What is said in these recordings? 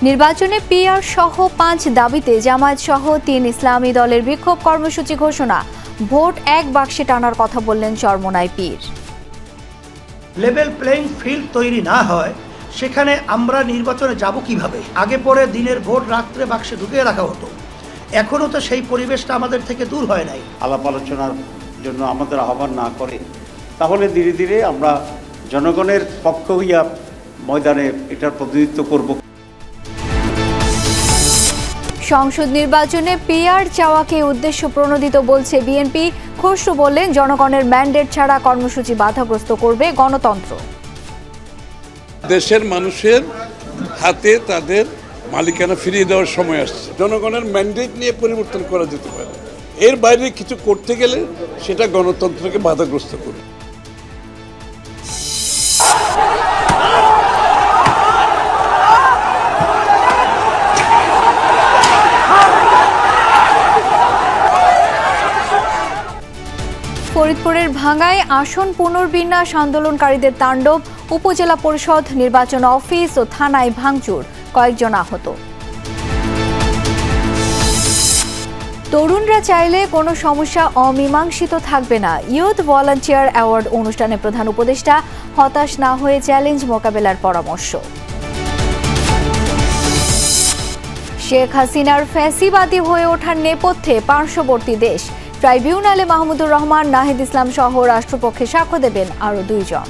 নির্বাচনে পিআর সহ ৫ দাবিতে জামায়াত সহ ৩ ইসলামী দলের বিক্ষোভ কর্মসূচি ঘোষণা। ভোট এক বাক্সে টানার কথা বললেন চরমোনাই পীর। লেভেল প্লেইং ফিল্ড তৈরি না হয় সেখানে আমরা নির্বাচনে যাব কিভাবে? আগে পরে দিনের ভোট রাত্রে বাক্সে ঢুকিয়ে রাখা হতো, এখনও তো সেই পরিবেশটা আমাদের থেকে দূর হয় নাই। আলাপ আলোচনার জন্য আমাদের আহ্বান না করে তাহলে ধীরে ধীরে আমরা জনগণের পক্ষ হইয়া ময়দানে এটার প্রতিনিধিত্ব করব। সংসদ নির্বাচনে পিআর চাওয়াকে উদ্দেশ্য প্রণোদিত বলছে বিএনপি। খসরু বললেন, জনগণের ম্যান্ডেট ছাড়া কর্মসূচি বাধাগ্রস্ত করবে গণতন্ত্র। দেশের মানুষের হাতে তাদের মালিকানা ফিরিয়ে দেওয়ার সময় আসছে। জনগণের ম্যান্ডেট নিয়ে পরিবর্তন করা যেতে পারে, এর বাইরে কিছু করতে গেলে সেটা গণতন্ত্রকে বাধাগ্রস্ত করবে। ফরিদপুরের ভাঙ্গায় আসন পুনর্বিন্যাস আন্দোলনকারীদের তাণ্ডব। উপজেলা পরিষদ নির্বাচন অফিস ও থানায় ভাঙচুর, কয়েকজন আহত। তরুণরা চাইলে কোনো সমস্যা অমীমাংসিত থাকবে না। ইউথ ভলান্টিয়ার অ্যাওয়ার্ড অনুষ্ঠানে প্রধান উপদেষ্টা হতাশ না হয়ে চ্যালেঞ্জ মোকাবেলার পরামর্শ। শেখ হাসিনার ফ্যাসিবাদী হয়ে ওঠার নেপথ্যে পার্শ্ববর্তী দেশ। ট্রাইব্যুনালে মাহমুদুর রহমান, নাহিদ ইসলাম সহ রাষ্ট্রপক্ষে সাক্ষ্য দেবেন আরও 2 জন।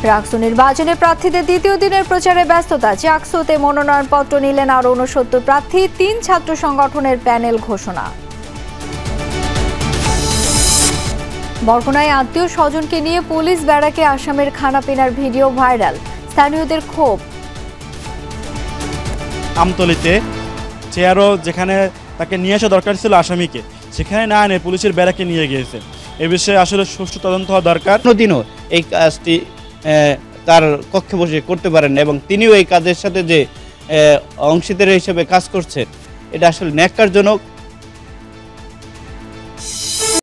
রাকসু নির্বাচনে প্রার্থীদের দ্বিতীয় দিনের প্রচারে ব্যস্ততা। চাকসুতে মনোনয়নপত্র নিলেন আরও 69 প্রার্থী। 3 ছাত্র সংগঠনের প্যানেল ঘোষণা। বরগুনায় আত্মীয় স্বজনকে নিয়ে পুলিশ ব্যারাকে আসামের খানাপিনার ভিডিও ভাইরাল। স্থানীয়দের ক্ষোভ। আমতলিতে চেয়ারও যেখানে তাকে নিয়ে আসা দরকার ছিল আসামিকে, সেখানে না এনে পুলিশের ব্যারাকে নিয়ে গিয়েছে। এ বিষয়ে আসলে সুষ্ঠু তদন্ত হওয়া দরকার। কোনোদিনও এই কাজটি তার কক্ষে বসে করতে পারেন না এবং তিনিও এই কাজের সাথে যে অংশীদার হিসেবে কাজ করছেন, এটা আসলে ন্যাক্কারজনক।